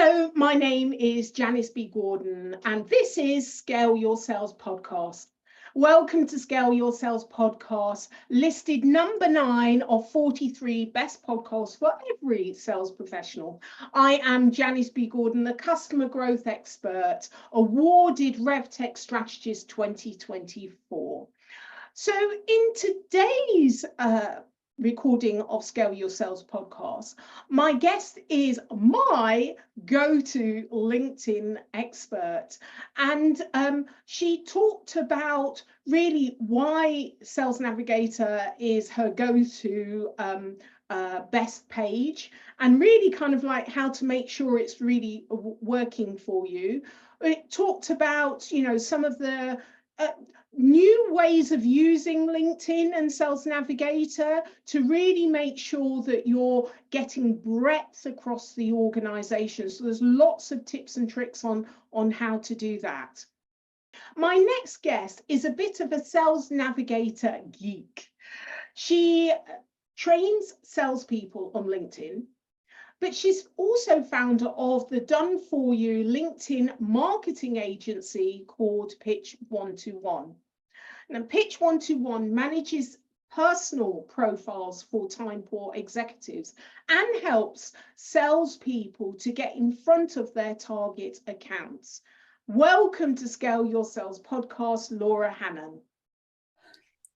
Hello, my name is Janice B. Gordon, and this is Scale Your Sales Podcast. Welcome to Scale Your Sales Podcast, listed number 9 of 43 best podcasts for every sales professional. I am Janice B. Gordon, the customer growth expert, awarded RevTech Strategist 2024. So in today's recording of Scale Your Sales podcast, my guest is my go-to LinkedIn expert, and she talked about really why Sales Navigator is her go-to best page, and really kind of like how to make sure it's really working for you. It talked about, you know, some of the new ways of using LinkedIn and Sales Navigator to really make sure that you're getting breadth across the organization. So there's lots of tips and tricks on how to do that. My next guest is a bit of a Sales Navigator geek. She trains salespeople on LinkedIn, but she's also founder of the done-for-you LinkedIn marketing agency called Pitch 121. Now, Pitch 121 manages personal profiles for time-poor executives and helps salespeople to get in front of their target accounts. Welcome to Scale Your Sales podcast, Laura Hannan.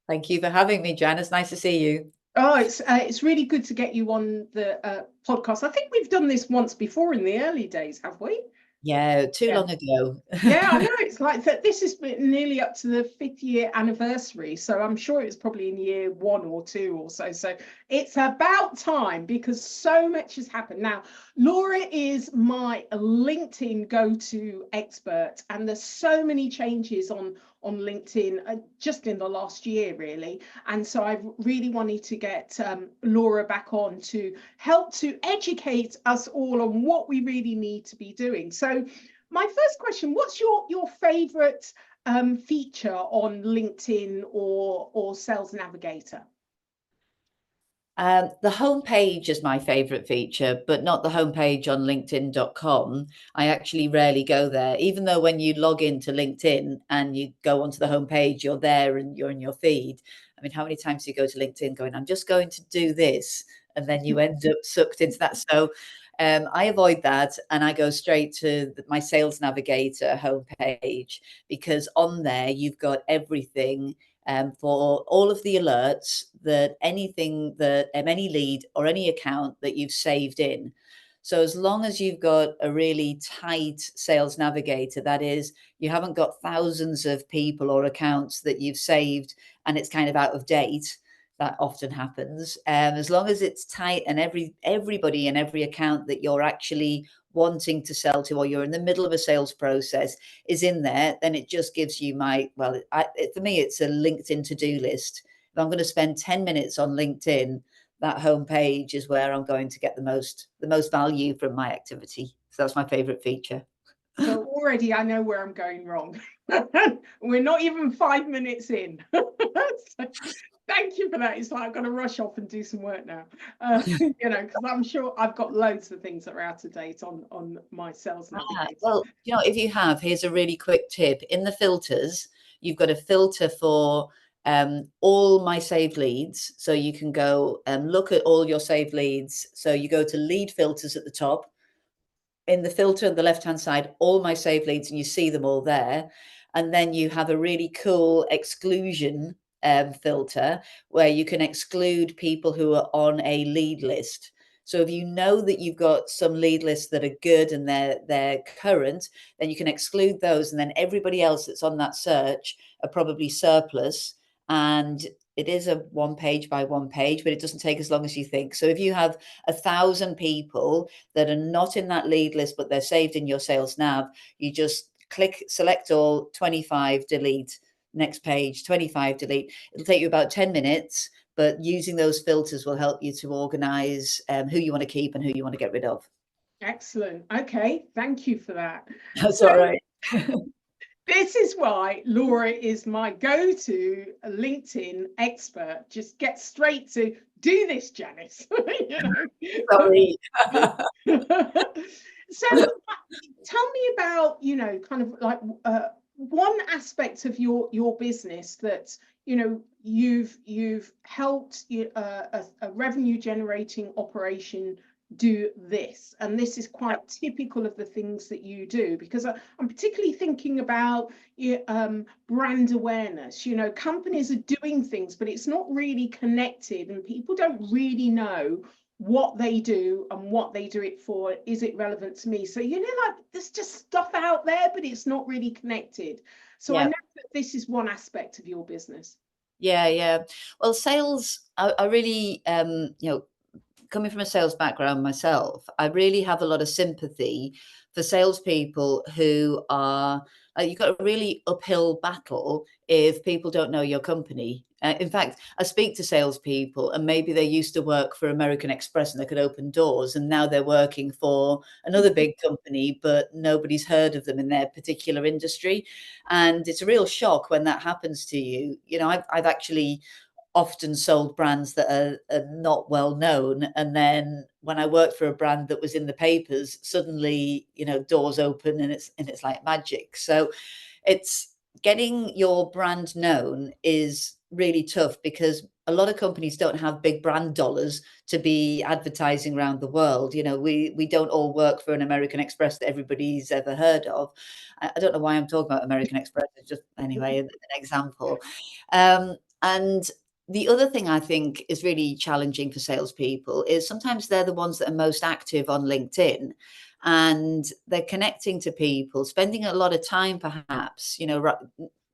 Thank you for having me, Janice. Nice to see you. Oh, it's really good to get you on the podcast. I think we've done this once before in the early days, have we? Yeah, too long ago. Yeah, I know. It's like that. This is nearly up to the 5th year anniversary. So I'm sure it's probably in year 1 or 2 or so. So it's about time because so much has happened. Now, Laura is my LinkedIn go-to expert, and there's so many changes on LinkedIn just in the last year, really. And so I really wanted to get Laura back on to help to educate us all on what we really need to be doing. So my first question, what's your favorite feature on LinkedIn or Sales Navigator? The homepage is my favorite feature, but not the homepage on linkedin.com. I actually rarely go there, even though when you log into LinkedIn and you go onto the homepage, you're there and you're in your feed. I mean, how many times do you go to LinkedIn going, I'm just going to do this, and then you end up sucked into that. So I avoid that, and I go straight to my Sales Navigator homepage, because on there you've got everything for all of the alerts, that anything that any lead or any account that you've saved in. So as long as you've got a really tight Sales Navigator, that is, you haven't got thousands of people or accounts that you've saved and it's kind of out of date. That often happens. As long as it's tight and everybody and every account that you're actually wanting to sell to, or you're in the middle of a sales process, is in there, then it just gives you for me, it's a LinkedIn to-do list. If I'm going to spend 10 minutes on LinkedIn, that homepage is where I'm going to get the most value from my activity. So that's my favorite feature. So already I know where I'm going wrong. We're not even 5 minutes in. So, thank you for that. It's like I've got to rush off and do some work now, you know, because I'm sure I've got loads of things that are out of date on my Sales Navigator. Well, you know, if you have, here's a really quick tip. In the filters, you've got a filter for all my saved leads. So you can go and look at all your saved leads. So you go to lead filters at the top. In the filter on the left-hand side, all my saved leads, and you see them all there. And then you have a really cool exclusion filter where you can exclude people who are on a lead list. So if you know that you've got some lead lists that are good and they're current, then you can exclude those, and then everybody else that's on that search are probably surplus. And it is a 1 page by 1 page, but it doesn't take as long as you think. So if you have 1,000 people that are not in that lead list, but they're saved in your Sales Nav, you just click, select all, 25, delete, next page, 25, delete. It'll take you about 10 minutes, but using those filters will help you to organize who you want to keep and who you want to get rid of. Excellent. Okay, thank you for that. That's all right. This is why Laura is my go-to LinkedIn expert. Just get straight to do this, Janice. You know? Sorry. So So tell me about, you know, kind of like one aspect of your business that, you know, you've helped a revenue generating operation do this, and this is quite typical of the things that you do, because I'm particularly thinking about brand awareness. You know, companies are doing things, but it's not really connected, and people don't really know what they do and what they do it for. Is it relevant to me? So, you know, like there's just stuff out there, but it's not really connected. So I know that this is one aspect of your business. Yeah. Well, sales, I really, you know, coming from a sales background myself, I really have a lot of sympathy for salespeople who are, you've got a really uphill battle if people don't know your company. In fact, I speak to salespeople and maybe they used to work for American Express and they could open doors, and now they're working for another big company, but nobody's heard of them in their particular industry. And it's a real shock when that happens to you. You know, I've actually often sold brands that are not well known, and then when I worked for a brand that was in the papers, suddenly, you know, doors open and it's like magic. So it's getting your brand known is really tough, because a lot of companies don't have big brand dollars to be advertising around the world. You know, we don't all work for an American Express that everybody's ever heard of. I don't know why I'm talking about American Express. It's just, anyway, an example. And the other thing I think is really challenging for salespeople is sometimes they're the ones that are most active on LinkedIn, and they're connecting to people, spending a lot of time, perhaps,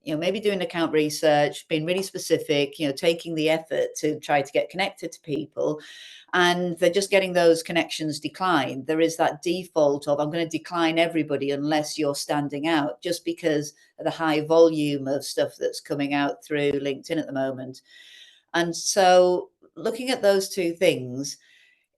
maybe doing account research, being really specific, you know, taking the effort to try to get connected to people, and they're just getting those connections declined. There is that default of, I'm going to decline everybody unless you're standing out, just because of the high volume of stuff that's coming out through LinkedIn at the moment. And so looking at those two things,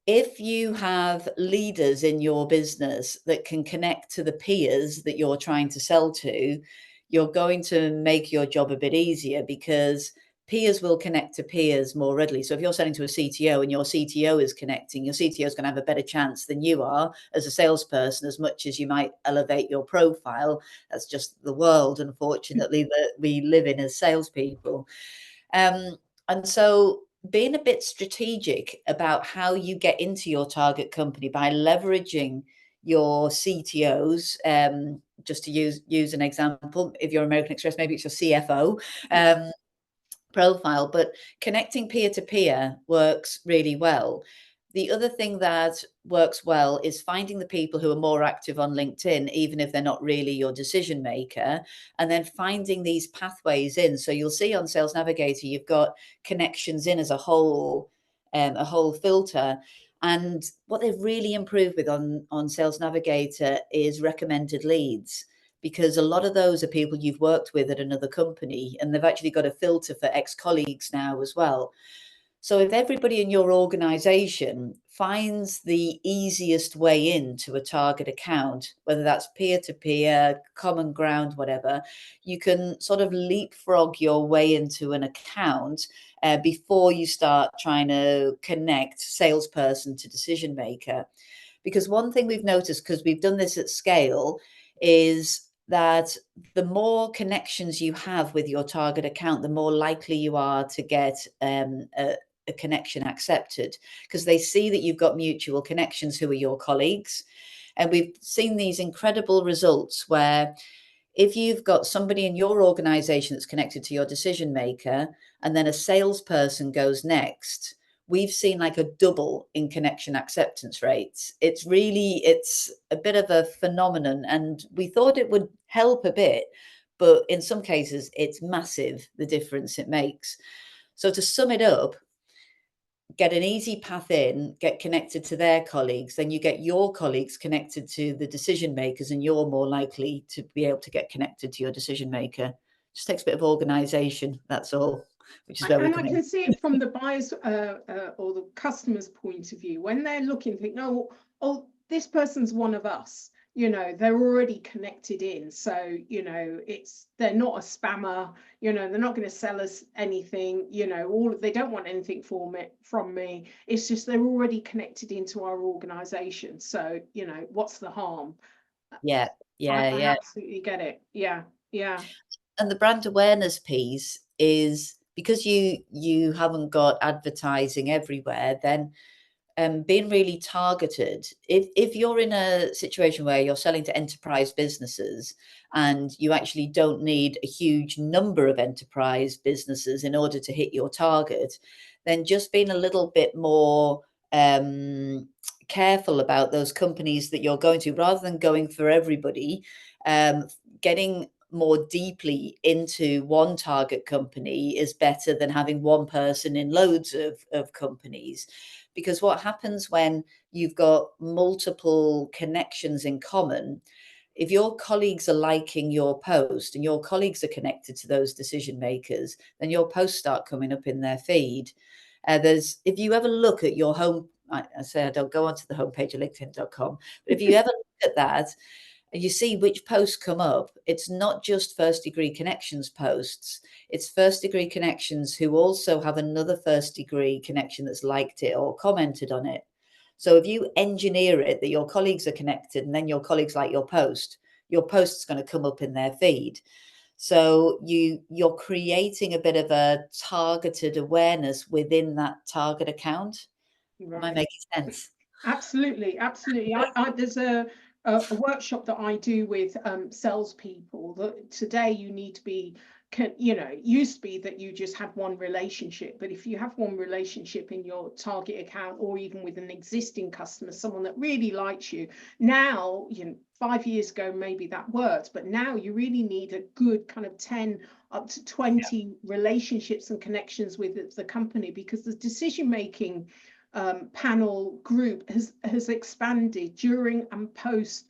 if you have leaders in your business that can connect to the peers that you're trying to sell to, you're going to make your job a bit easier, because peers will connect to peers more readily. So if you're selling to a CTO and your CTO is connecting, your CTO is going to have a better chance than you are as a salesperson, as much as you might elevate your profile. That's just the world, unfortunately, that we live in as salespeople. And so being a bit strategic about how you get into your target company by leveraging your CTOs, just to use an example, if you're American Express, maybe it's your CFO profile, but connecting peer to peer works really well. The other thing that works well is finding the people who are more active on LinkedIn, even if they're not really your decision maker, and then finding these pathways in. So you'll see on Sales Navigator, you've got connections in as a whole filter. And what they've really improved with on Sales Navigator is recommended leads, because a lot of those are people you've worked with at another company, and they've actually got a filter for ex-colleagues now as well. So if everybody in your organization finds the easiest way into a target account, whether that's peer-to-peer, common ground, whatever, you can sort of leapfrog your way into an account before you start trying to connect salesperson to decision maker. Because one thing we've noticed, because we've done this at scale, is that the more connections you have with your target account, the more likely you are to get a connection accepted, because they see that you've got mutual connections who are your colleagues. And we've seen these incredible results where if you've got somebody in your organization that's connected to your decision maker, and then a salesperson goes next, we've seen like a double in connection acceptance rates. It's a bit of a phenomenon, and we thought it would help a bit, but in some cases it's massive, the difference it makes. So to sum it up, get an easy path in, get connected to their colleagues, then you get your colleagues connected to the decision makers, and you're more likely to be able to get connected to your decision maker. Just takes a bit of organization, that's all, which is where we come in. And I can see it from the buyer's or the customer's point of view. When they're looking, think, oh, this person's one of us. you know, they're already connected in. So, you know, they're not a spammer, you know, they're not going to sell us anything, you know, they don't want anything from me. It's just they're already connected into our organization. So, you know, what's the harm? Yeah, I absolutely get it. Yeah, yeah. And the brand awareness piece is because you haven't got advertising everywhere, then being really targeted. If you're in a situation where you're selling to enterprise businesses and you actually don't need a huge number of enterprise businesses in order to hit your target, then just being a little bit more careful about those companies that you're going to, rather than going for everybody, getting more deeply into one target company is better than having one person in loads of companies. Because what happens when you've got multiple connections in common, if your colleagues are liking your post and your colleagues are connected to those decision makers, then your posts start coming up in their feed. If you ever look at your home, I say I don't go onto the homepage of LinkedIn.com, but if you ever look at that and you see which posts come up, it's not just first degree connections posts. It's first degree connections who also have another first degree connection that's liked it or commented on it. So if you engineer it that your colleagues are connected and then your colleagues like your post's going to come up in their feed. So you're creating a bit of a targeted awareness within that target account. Am I Right. making sense? Absolutely, absolutely. There's a workshop that I do with salespeople that today you need to be, you know, it used to be that you just had one relationship, but if you have one relationship in your target account or even with an existing customer, someone that really likes you, now, you know, 5 years ago maybe that worked, but now you really need a good kind of 10 up to 20 relationships and connections with the company, because the decision making panel group has expanded during and post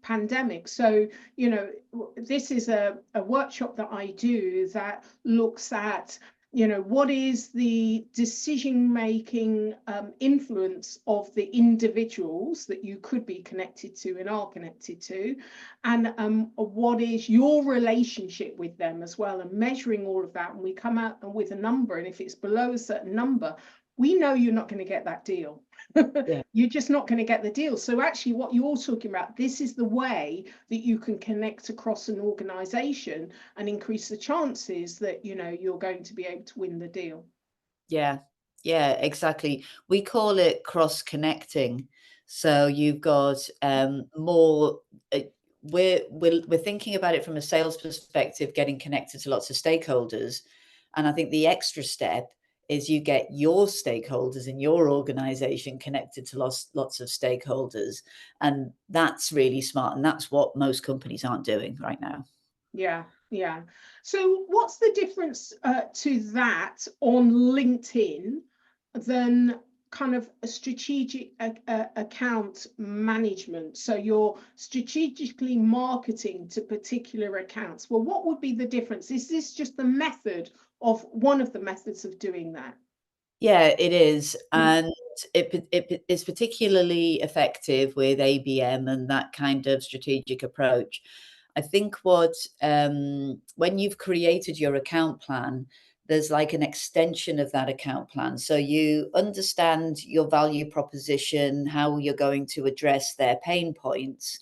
pandemic. So, you know, this is a workshop that I do that looks at, you know, what is the decision making influence of the individuals that you could be connected to and are connected to, and what is your relationship with them as well, and measuring all of that. And we come out with a number, and if it's below a certain number, we know you're not going to get that deal. Yeah. You're just not going to get the deal. So actually what you're talking about, this is the way that you can connect across an organization and increase the chances that, you know, you're going to be able to win the deal. Yeah, yeah, exactly. We call it cross connecting. So you've got more. We're thinking about it from a sales perspective, getting connected to lots of stakeholders, and I think the extra step is you get your stakeholders in your organization connected to lots of stakeholders, and that's really smart, and that's what most companies aren't doing right now. Yeah, yeah. So what's the difference to that on LinkedIn than kind of a strategic account management? So you're strategically marketing to particular accounts. Well, what would be the difference? Is this just the method of one of the methods of doing that? Yeah, it is, and it is particularly effective with ABM and that kind of strategic approach. I think when you've created your account plan, there's like an extension of that account plan. So you understand your value proposition, how you're going to address their pain points,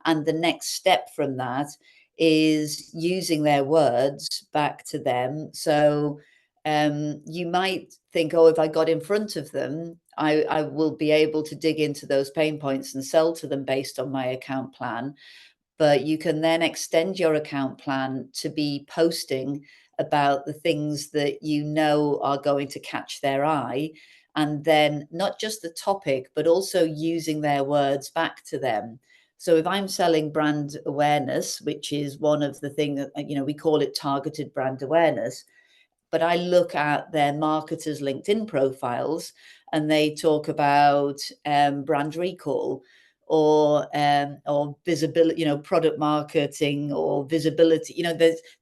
and the next step from that is using their words back to them. So you might think, oh, if I got in front of them, I will be able to dig into those pain points and sell to them based on my account plan. But you can then extend your account plan to be posting about the things that you know are going to catch their eye. And then not just the topic, but also using their words back to them. So if I'm selling brand awareness, which is one of the things that, you know, we call it targeted brand awareness, but I look at their marketers' LinkedIn profiles and they talk about brand recall or visibility, you know, product marketing or visibility. You know,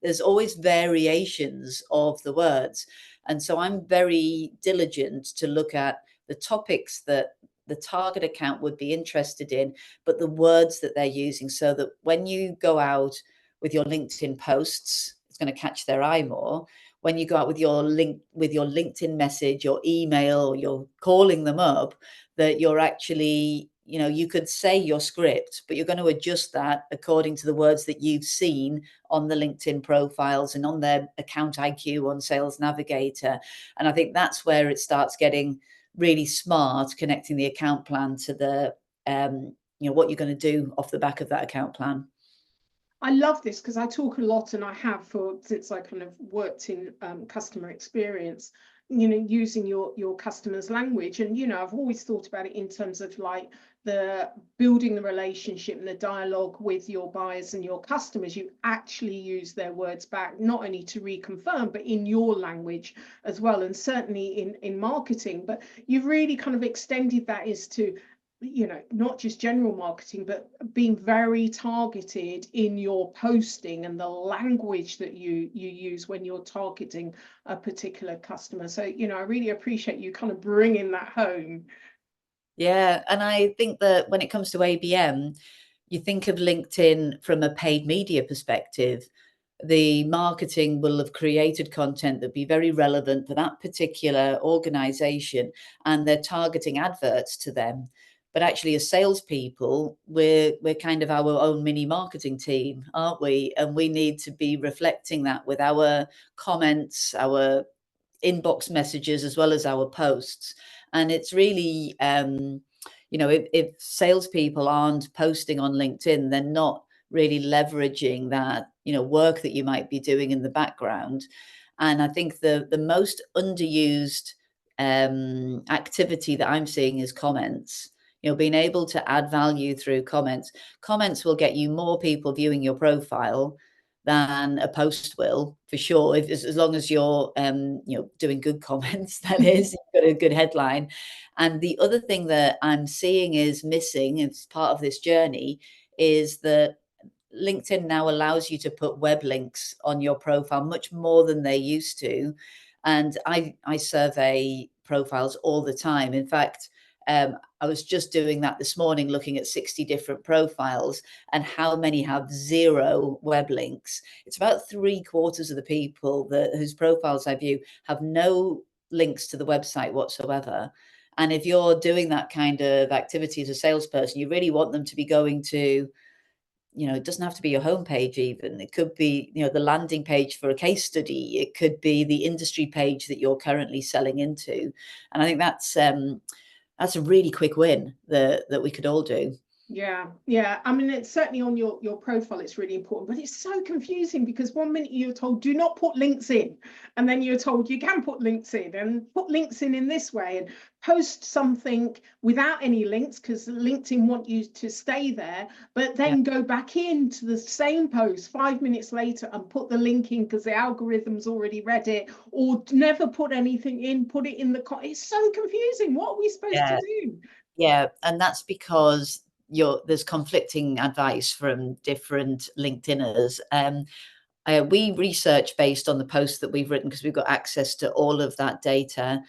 there's always variations of the words, and so I'm very diligent to look at the topics that the target account would be interested in, but the words that they're using, so that when you go out with your LinkedIn posts, it's going to catch their eye more. When you go out with your LinkedIn message, your email, you're calling them up, that you're actually, you could say your script, but you're going to adjust that according to the words that you've seen on the LinkedIn profiles and on their account IQ on Sales Navigator. And I think that's where it starts getting really smart, connecting the account plan to the, what you're going to do off the back of that account plan. I love this because I talk a lot, and I have since I kind of worked in customer experience, using your customer's language. And, I've always thought about it in terms of like the building the relationship and the dialogue with your buyers and your customers. You actually use their words back, not only to reconfirm, but in your language as well. And certainly in marketing, but you've really kind of extended that is to, not just general marketing, but being very targeted in your posting and the language that you use when you're targeting a particular customer. So, I really appreciate you kind of bringing that home. Yeah. And I think that when it comes to ABM, you think of LinkedIn from a paid media perspective. The marketing will have created content that be very relevant for that particular organization, and they're targeting adverts to them. But actually, as salespeople, we're kind of our own mini marketing team, aren't we? And we need to be reflecting that with our comments, our inbox messages, as well as our posts. And it's really, if salespeople aren't posting on LinkedIn, they're not really leveraging that, work that you might be doing in the background. And I think the most underused activity that I'm seeing is comments. Being able to add value through comments. Comments will get you more people viewing your profile than a post will, for sure. As long as you're, doing good comments, that is, you've got a good headline. And the other thing that I'm seeing is missing, it's part of this journey, is that LinkedIn now allows you to put web links on your profile much more than they used to. And I survey profiles all the time. In fact, I was just doing that this morning, looking at 60 different profiles and how many have 0 web links. It's about 3/4 of the people whose profiles I view have no links to the website whatsoever. And if you're doing that kind of activity as a salesperson, you really want them to be going to, it doesn't have to be your homepage even. It could be, the landing page for a case study. It could be the industry page that you're currently selling into. And I think that's a really quick win that we could all do. Yeah. I mean, it's certainly on your profile, it's really important, but it's so confusing because one minute you're told do not put links in, and then you're told you can put links in, and put links in this way, and post something without any links because LinkedIn want you to stay there, but then go back into the same post 5 minutes later and put the link in because the algorithm's already read it, or never put anything in, put it in it's so confusing. What are we supposed to do? Yeah, and that's because there's conflicting advice from different LinkedIners. We research based on the posts that we've written because we've got access to all of that data.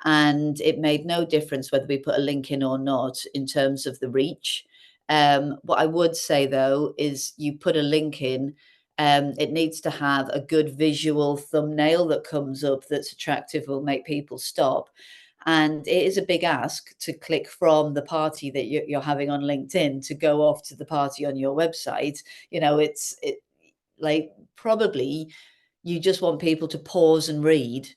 And it made no difference whether we put a link in or not in terms of the reach. What I would say, though, is you put a link in, it needs to have a good visual thumbnail that comes up that's attractive, will make people stop. And it is a big ask to click from the party that you're having on LinkedIn to go off to the party on your website. It's like probably you just want people to pause and read.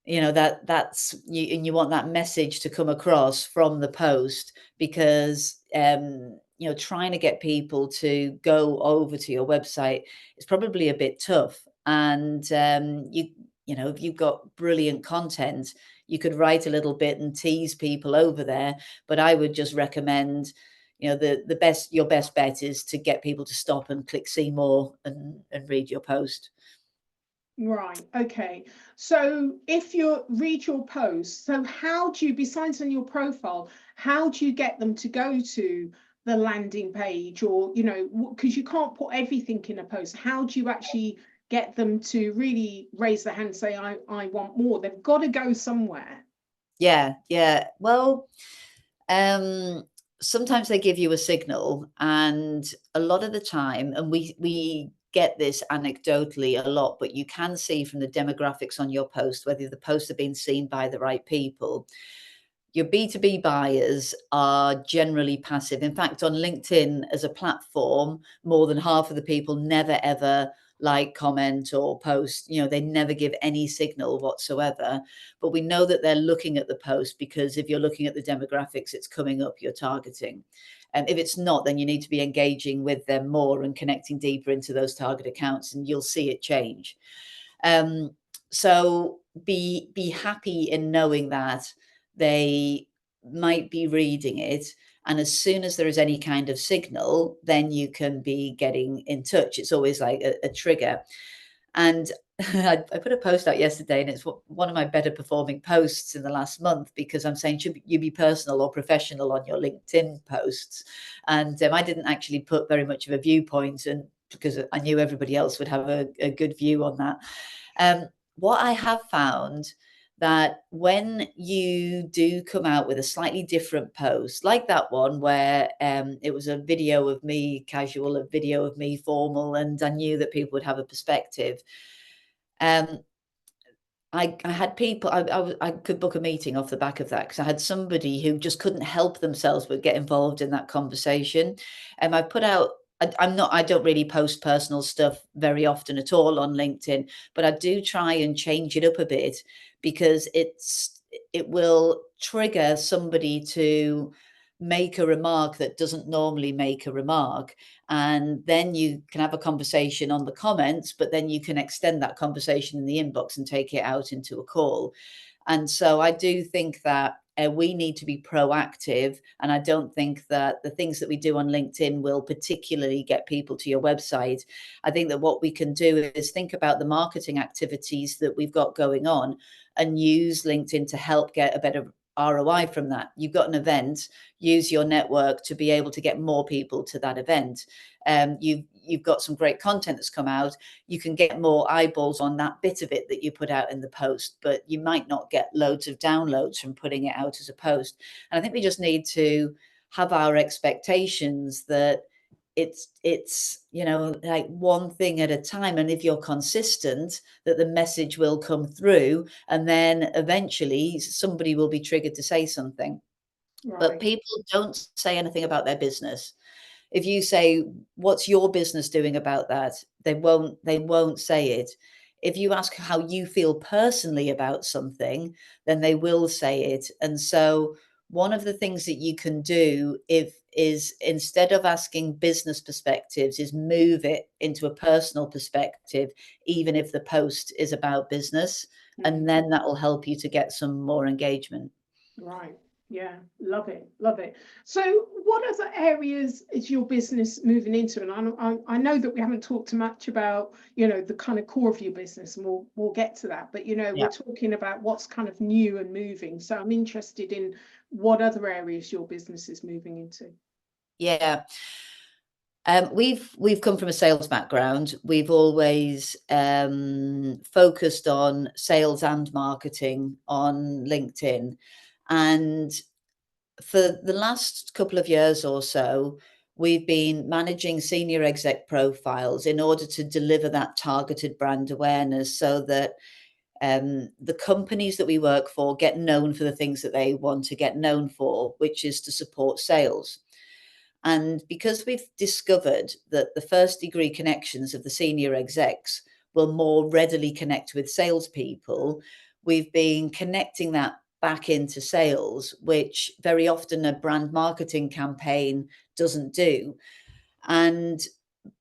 That's you, and you want that message to come across from the post, because trying to get people to go over to your website is probably a bit tough. And if you've got brilliant content, you could write a little bit and tease people over there. But I would just recommend, your best bet is to get people to stop and click see more and read your post. Right. Okay. So if you read your post, so how do you, besides on your profile, how do you get them to go to the landing page, or, because you can't put everything in a post, how do you actually get them to really raise their hand and say, I want more? They've got to go somewhere. Yeah. Well, Sometimes they give you a signal, and a lot of the time, and we get this anecdotally a lot, but you can see from the demographics on your post whether the posts are being seen by the right people. Your B2B buyers are generally passive. In fact, on LinkedIn as a platform, more than half of the people never ever like, comment, or post. They never give any signal whatsoever. But we know that they're looking at the post because if you're looking at the demographics, it's coming up, you're targeting. And if it's not, then you need to be engaging with them more and connecting deeper into those target accounts, and you'll see it change. So be happy in knowing that they might be reading it, and as soon as there is any kind of signal, then you can be getting in touch. It's always like a trigger. And I put a post out yesterday, and it's one of my better performing posts in the last month, because I'm saying, should you be personal or professional on your LinkedIn posts? And I didn't actually put very much of a viewpoint, and because I knew everybody else would have a good view on that. What I have found, that when you do come out with a slightly different post, like that one where it was a video of me casual, a video of me formal, and I knew that people would have a perspective. I had people, I could book a meeting off the back of that, because I had somebody who just couldn't help themselves but get involved in that conversation. And I put out, I don't really post personal stuff very often at all on LinkedIn, but I do try and change it up a bit, because it will trigger somebody to make a remark that doesn't normally make a remark. And then you can have a conversation on the comments, but then you can extend that conversation in the inbox and take it out into a call. And so I do think that we need to be proactive. And I don't think that the things that we do on LinkedIn will particularly get people to your website. I think that what we can do is think about the marketing activities that we've got going on, and use LinkedIn to help get a better ROI from that. You've got an event, use your network to be able to get more people to that event. You've got some great content that's come out. You can get more eyeballs on that bit of it that you put out in the post, but you might not get loads of downloads from putting it out as a post. And I think we just need to have our expectations that it's like one thing at a time, and if you're consistent, that the message will come through, and then eventually somebody will be triggered to say something. Right. But people don't say anything about their business. If you say, what's your business doing about that, they won't say it. If you ask how you feel personally about something, then they will say it. And so one of the things that you can do is instead of asking business perspectives, is move it into a personal perspective, even if the post is about business. And then that will help you to get some more engagement. Right. Yeah, love it, love it. So what other areas is your business moving into? And I know that we haven't talked much about, the kind of core of your business, and we'll get to that. But, we're talking about what's kind of new and moving. So I'm interested in what other areas your business is moving into. Yeah. We've come from a sales background. We've always focused on sales and marketing on LinkedIn. And for the last couple of years or so, we've been managing senior exec profiles in order to deliver that targeted brand awareness, so that the companies that we work for get known for the things that they want to get known for, which is to support sales. And because we've discovered that the first degree connections of the senior execs will more readily connect with salespeople, we've been connecting that back into sales, which very often a brand marketing campaign doesn't do. And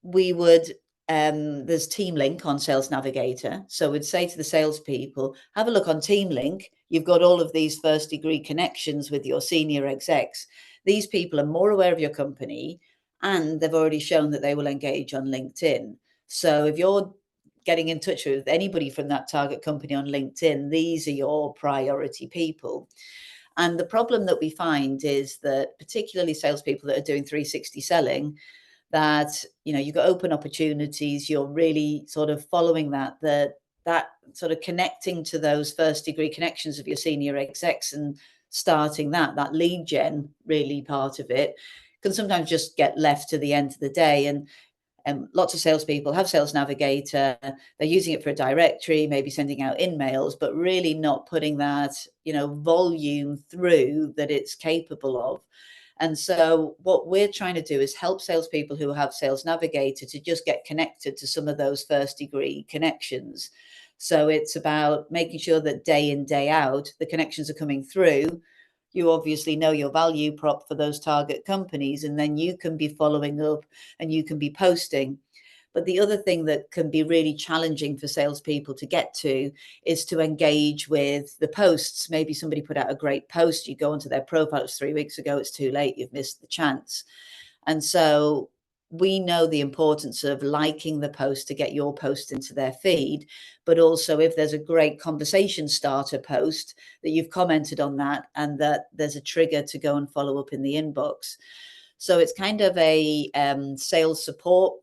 we would, there's Team Link on Sales Navigator. So we'd say to the salespeople, have a look on Team Link. You've got all of these first degree connections with your senior execs. These people are more aware of your company, and they've already shown that they will engage on LinkedIn. So if you're getting in touch with anybody from that target company on LinkedIn, these are your priority people. And the problem that we find is that particularly salespeople that are doing 360 selling, that, you've got open opportunities, you're really sort of following that sort of connecting to those first degree connections of your senior execs and starting that lead gen really part of it can sometimes just get left to the end of the day. And lots of salespeople have Sales Navigator. They're using it for a directory, maybe sending out in-mails, but really not putting that, volume through that it's capable of. And so what we're trying to do is help salespeople who have Sales Navigator to just get connected to some of those first degree connections. So it's about making sure that day in, day out, the connections are coming through. You obviously know your value prop for those target companies, and then you can be following up and you can be posting. But the other thing that can be really challenging for salespeople to get to is to engage with the posts. Maybe somebody put out a great post, you go onto their profile, it's 3 weeks ago, it's too late, you've missed the chance. And so we know the importance of liking the post to get your post into their feed, but also if there's a great conversation starter post that you've commented on that and that there's a trigger to go and follow up in the inbox. So it's kind of a sales support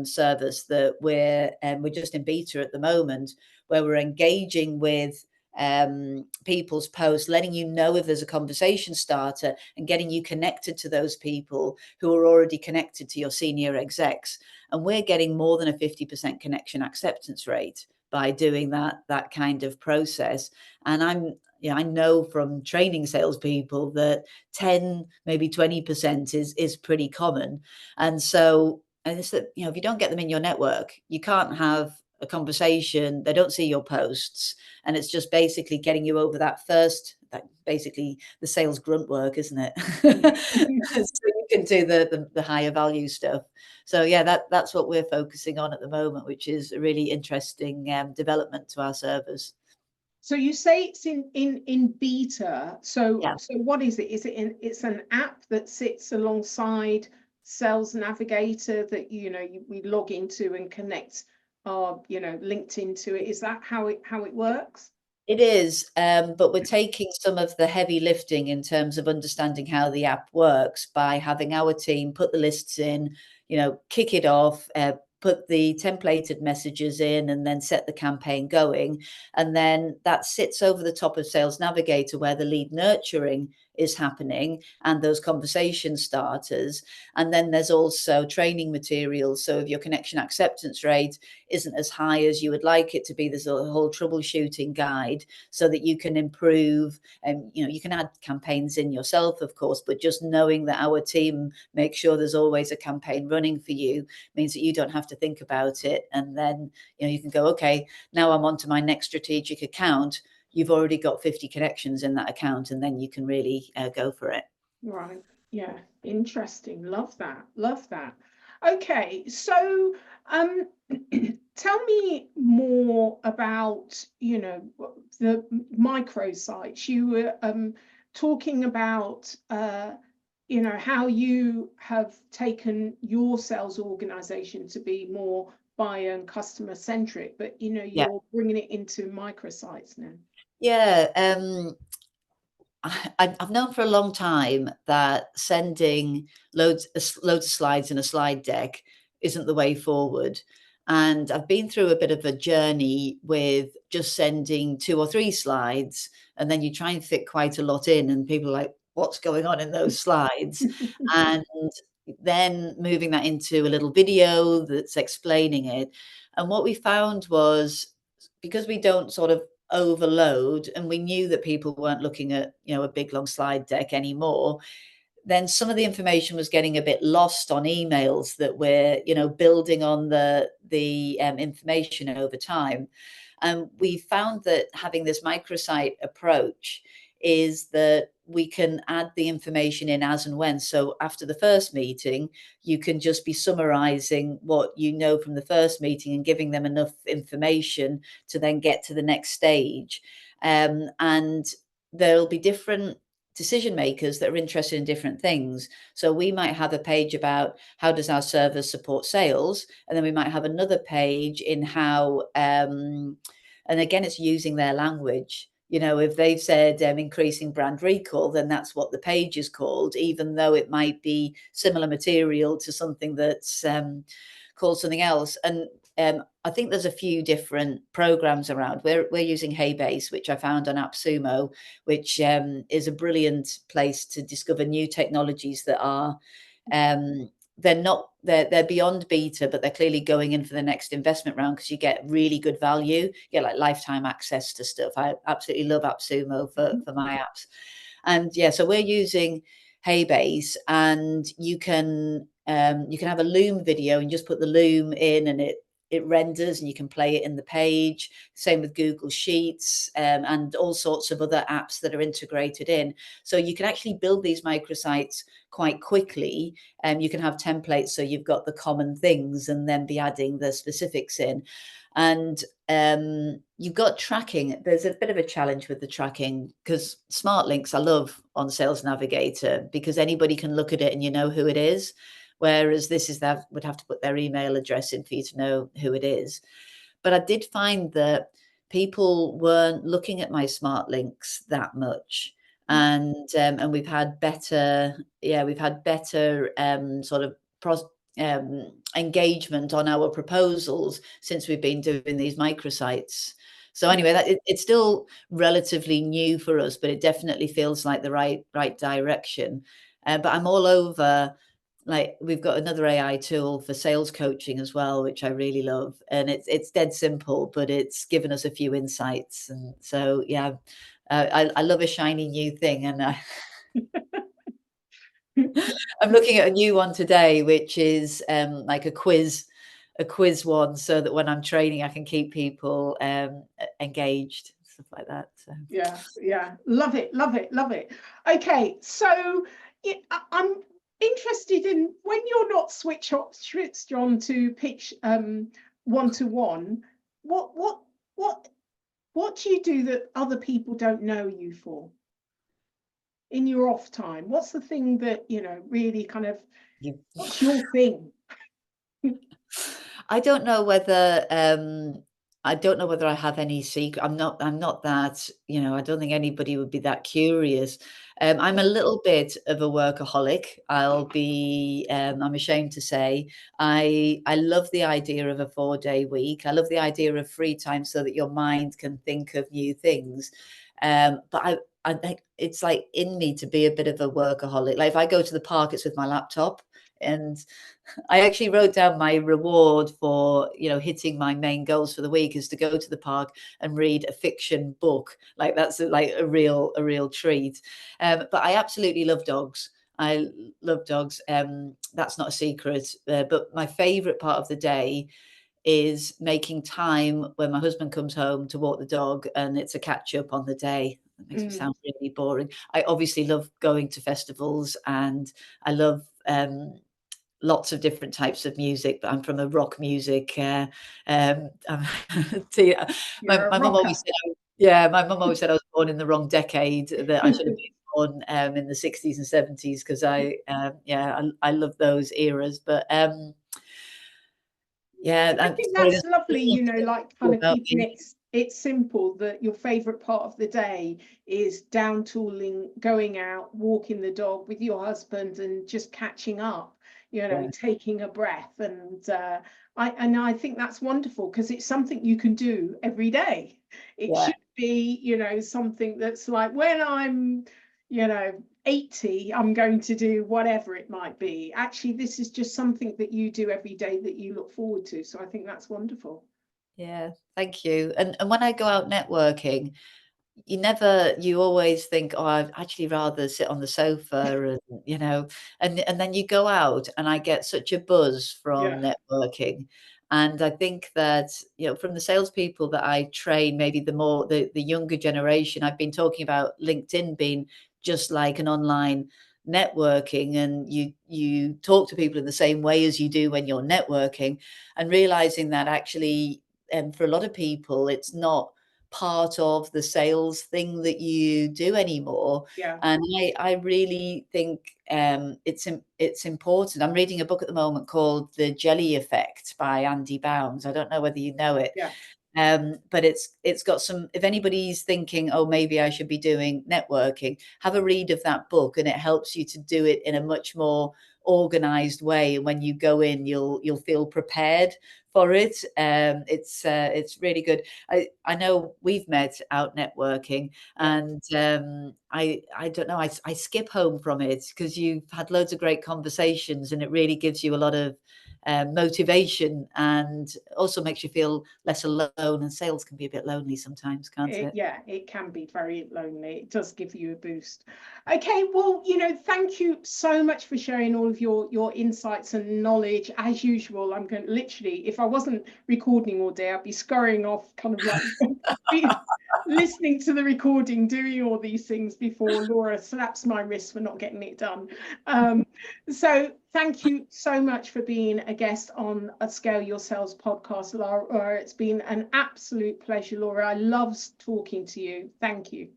service that we're just in beta at the moment, where we're engaging with people's posts, letting you know if there's a conversation starter and getting you connected to those people who are already connected to your senior execs. And we're getting more than a 50% connection acceptance rate by doing that kind of process. And I know from training salespeople that 10, maybe 20% is pretty common. And so, and it's that, if you don't get them in your network, you can't have a conversation. They don't see your posts, and it's just basically getting you over that basically the sales grunt work, isn't it? So you can do the higher value stuff. So yeah, that's what we're focusing on at the moment, which is a really interesting development to our servers. So you say it's in beta. So Yeah. So what is it? It's an app that sits alongside Sales Navigator that we log into and connect our LinkedIn to it. Is that how it works? It is, but we're taking some of the heavy lifting in terms of understanding how the app works by having our team put the lists in, kick it off, put the templated messages in, and then set the campaign going. And then that sits over the top of Sales Navigator where the lead nurturing is happening and those conversation starters. And then there's also training materials. So if your connection acceptance rate isn't as high as you would like it to be, there's a whole troubleshooting guide so that you can improve. And you can add campaigns in yourself, of course, but just knowing that our team makes sure there's always a campaign running for you means that you don't have to think about it. And then you can go, okay, now I'm on to my next strategic account. You've already got 50 connections in that account, and then you can really go for it. Right. Yeah. Interesting. Love that. Okay. So tell me more about, the microsites. You were talking about, how you have taken your sales organization to be more buyer and customer centric, but, you're bringing it into microsites now. Yeah. I've known for a long time that sending loads of slides in a slide deck isn't the way forward. And I've been through a bit of a journey with just sending 2 or 3 slides, and then you try and fit quite a lot in, and people are like, what's going on in those slides? And then moving that into a little video that's explaining it. And what we found was, because we don't sort of overload, and we knew that people weren't looking at a big long slide deck anymore, then some of the information was getting a bit lost on emails that we're building on the information over time. And we found that having this microsite approach is that we can add the information in as and when. So after the first meeting, you can just be summarizing what you know from the first meeting and giving them enough information to then get to the next stage. And there'll be different decision makers that are interested in different things. So we might have a page about how does our service support sales, and then we might have another page in how, and again, it's using their language. If they've said increasing brand recall, then that's what the page is called, even though it might be similar material to something that's called something else. And I think there's a few different programs around. We're using Haybase, which I found on AppSumo, which is a brilliant place to discover new technologies that are they're beyond beta, but they're clearly going in for the next investment round, because you get really good value. You get like lifetime access to stuff. I absolutely love AppSumo for my apps. And yeah, so we're using Haybase, and you can have a Loom video and just put the Loom in, and it renders, and you can play it in the page. Same with Google Sheets, and all sorts of other apps that are integrated in. So you can actually build these microsites quite quickly. You can have templates, so you've got the common things and then be adding the specifics in. And you've got tracking. There's a bit of a challenge with the tracking, because smart links I love on Sales Navigator, because anybody can look at it and you know who it is. Whereas this is that would have to put their email address in for you to know who it is. But I did find that people weren't looking at my smart links that much. And we've had better, sort of engagement on our proposals since we've been doing these microsites. So anyway, it's still relatively new for us, but it definitely feels like the right direction. But I'm all over. Like, we've got another AI tool for sales coaching as well, which I really love, and it's dead simple, but it's given us a few insights. And so yeah, I love a shiny new thing, and I'm looking at a new one today, which is like a quiz one, so that when I'm training, I can keep people engaged, stuff like that. So yeah, love it. Okay, so I'm interested in, when you're not switched on to pitch one-to-one, what do you do that other people don't know you for in your off time? What's the thing that, really kind of, what's your thing? I don't know whether I have any secret. I'm not that, I don't think anybody would be that curious. I'm a little bit of a workaholic. I'm ashamed to say. I love the idea of a 4-day week. I love the idea of free time, so that your mind can think of new things. But I think it's like in me to be a bit of a workaholic. Like, if I go to the park, it's with my laptop. And I actually wrote down my reward for, hitting my main goals for the week is to go to the park and read a fiction book. Like, that's like a real treat. But I absolutely love dogs. I love dogs. That's not a secret. But my favorite part of the day is making time when my husband comes home to walk the dog, and it's a catch up on the day. That makes me sound really boring. I obviously love going to festivals, and I love lots of different types of music, but I'm from a rock music. My mum always said, my mum always said I was born in the wrong decade. That I should have been born in the 60s and 70s, because I love those eras. But I think that's lovely, like kind of keeping it simple, that your favorite part of the day is down tooling, going out, walking the dog with your husband, and just catching up, taking a breath. And I think that's wonderful, because it's something you can do every day. It should be, something that's like, when I'm, 80, I'm going to do whatever it might be. Actually, this is just something that you do every day that you look forward to. So I think that's wonderful. Yeah, thank you. And when I go out networking, you always think, oh, I'd actually rather sit on the sofa, and then you go out, and I get such a buzz from networking. And I think that, from the salespeople that I train, maybe the younger generation, I've been talking about LinkedIn being just like an online networking, and you talk to people in the same way as you do when you're networking, and realizing that actually, for a lot of people, it's not part of the sales thing that you do anymore. And I really think it's important. I'm reading a book at the moment called The Jelly Effect by Andy Bounds. I don't know whether you know it. But it's got some, if anybody's thinking, oh, maybe I should be doing networking, have a read of that book, and it helps you to do it in a much more organized way, and when you go in, you'll feel prepared for it. It's really good. I know we've met out networking, and I don't know, I skip home from it because you've had loads of great conversations, and it really gives you a lot of motivation, and also makes you feel less alone. And sales can be a bit lonely sometimes, can't it? Yeah, it can be very lonely. It does give you a boost. Okay, well, thank you so much for sharing all of your insights and knowledge. As usual, I'm going to literally, if I wasn't recording all day, I'd be scurrying off, kind of like listening to the recording, doing all these things before Laura slaps my wrist for not getting it done. So thank you so much for being a guest on a Scale Your Sales podcast, Laura. It's been an absolute pleasure, Laura. I love talking to you. Thank you.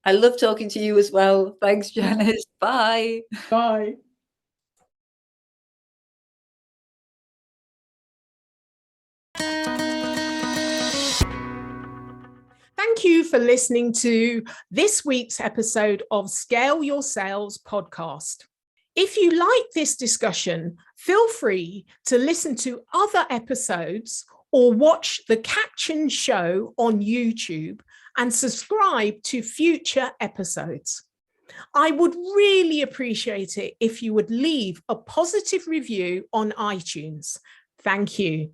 I love talking to you as well. Thanks, Janice. Bye. Bye. Thank you for listening to this week's episode of Scale Your Sales podcast. If you like this discussion, feel free to listen to other episodes or watch the captioned show on YouTube and subscribe to future episodes. I would really appreciate it if you would leave a positive review on iTunes. Thank you.